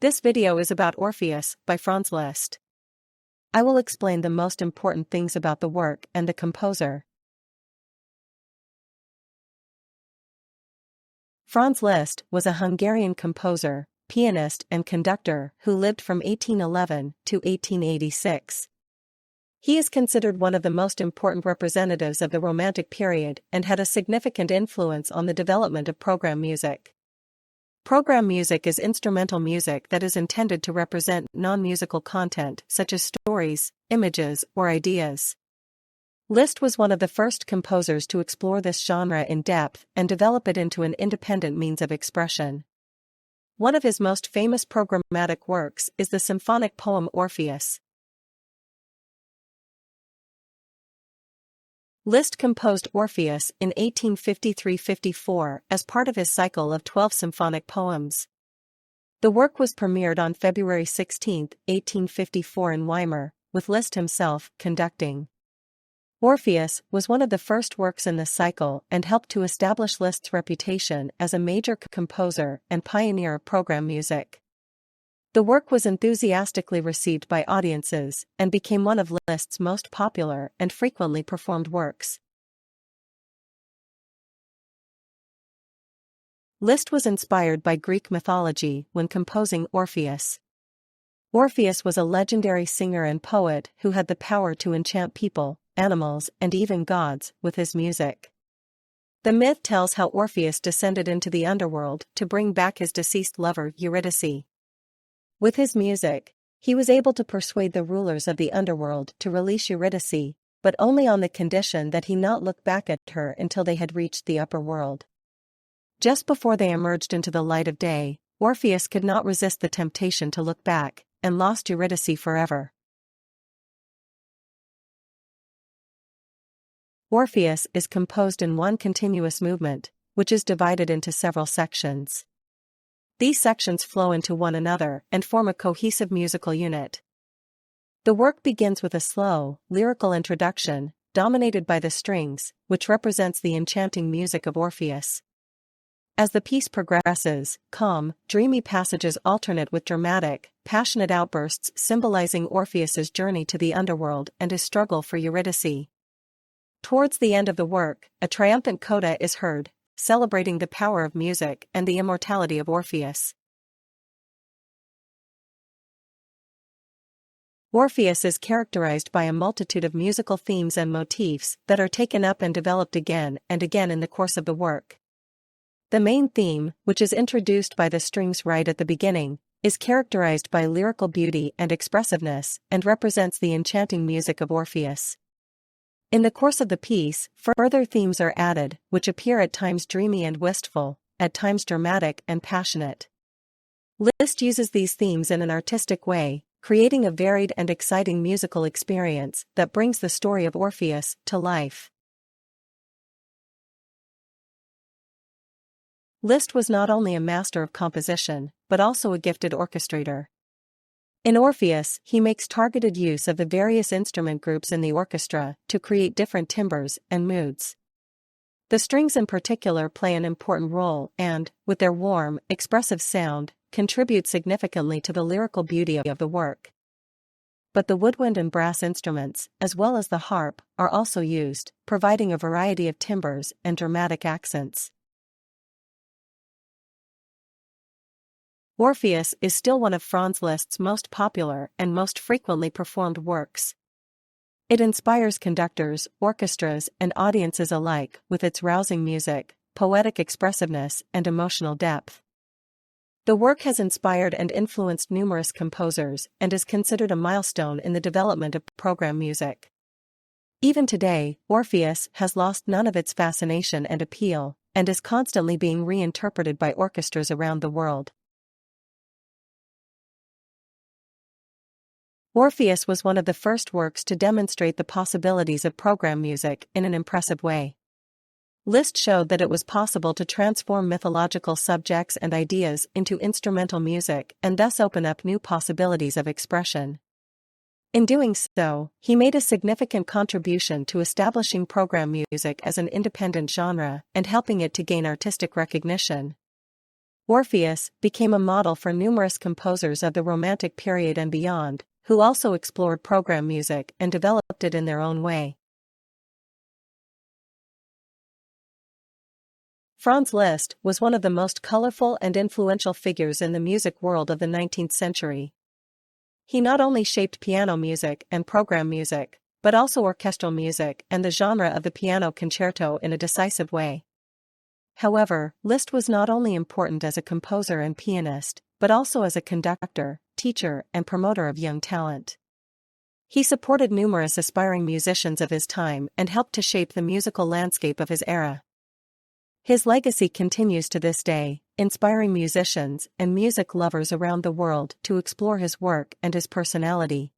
This video is about Orpheus by Franz Liszt. I will explain the most important things about the work and the composer. Franz Liszt was a Hungarian composer, pianist and conductor who lived from 1811 to 1886. He is considered one of the most important representatives of the Romantic period and had a significant influence on the development of program music. Program music is instrumental music that is intended to represent non-musical content such as stories, images, or ideas. Liszt was one of the first composers to explore this genre in depth and develop it into an independent means of expression. One of his most famous programmatic works is the symphonic poem Orpheus. Liszt composed Orpheus in 1853–54 as part of his cycle of 12 symphonic poems. The work was premiered on February 16, 1854 in Weimar, with Liszt himself conducting. Orpheus was one of the first works in this cycle and helped to establish Liszt's reputation as a major composer and pioneer of program music. The work was enthusiastically received by audiences and became one of Liszt's most popular and frequently performed works. Liszt was inspired by Greek mythology when composing Orpheus. Orpheus was a legendary singer and poet who had the power to enchant people, animals, and even gods with his music. The myth tells how Orpheus descended into the underworld to bring back his deceased lover Eurydice. With his music, he was able to persuade the rulers of the underworld to release Eurydice, but only on the condition that he not look back at her until they had reached the upper world. Just before they emerged into the light of day, Orpheus could not resist the temptation to look back, and lost Eurydice forever. Orpheus is composed in one continuous movement, which is divided into several sections. These sections flow into one another and form a cohesive musical unit. The work begins with a slow, lyrical introduction, dominated by the strings, which represents the enchanting music of Orpheus. As the piece progresses, calm, dreamy passages alternate with dramatic, passionate outbursts symbolizing Orpheus's journey to the underworld and his struggle for Eurydice. Towards the end of the work, a triumphant coda is heard, celebrating the power of music and the immortality of Orpheus. Orpheus is characterized by a multitude of musical themes and motifs that are taken up and developed again and again in the course of the work. The main theme, which is introduced by the strings right at the beginning, is characterized by lyrical beauty and expressiveness and represents the enchanting music of Orpheus. In the course of the piece, further themes are added, which appear at times dreamy and wistful, at times dramatic and passionate. Liszt uses these themes in an artistic way, creating a varied and exciting musical experience that brings the story of Orpheus to life. Liszt was not only a master of composition, but also a gifted orchestrator. In Orpheus, he makes targeted use of the various instrument groups in the orchestra to create different timbres and moods. The strings in particular play an important role and, with their warm, expressive sound, contribute significantly to the lyrical beauty of the work. But the woodwind and brass instruments, as well as the harp, are also used, providing a variety of timbres and dramatic accents. Orpheus is still one of Franz Liszt's most popular and most frequently performed works. It inspires conductors, orchestras, and audiences alike with its rousing music, poetic expressiveness, and emotional depth. The work has inspired and influenced numerous composers and is considered a milestone in the development of program music. Even today, Orpheus has lost none of its fascination and appeal, and is constantly being reinterpreted by orchestras around the world. Orpheus was one of the first works to demonstrate the possibilities of program music in an impressive way. Liszt showed that it was possible to transform mythological subjects and ideas into instrumental music and thus open up new possibilities of expression. In doing so, he made a significant contribution to establishing program music as an independent genre and helping it to gain artistic recognition. Orpheus became a model for numerous composers of the Romantic period and beyond, who also explored program music and developed it in their own way. Franz Liszt was one of the most colorful and influential figures in the music world of the 19th century. He not only shaped piano music and program music, but also orchestral music and the genre of the piano concerto in a decisive way. However, Liszt was not only important as a composer and pianist, but also as a conductor, teacher, and promoter of young talent. He supported numerous aspiring musicians of his time and helped to shape the musical landscape of his era. His legacy continues to this day, inspiring musicians and music lovers around the world to explore his work and his personality.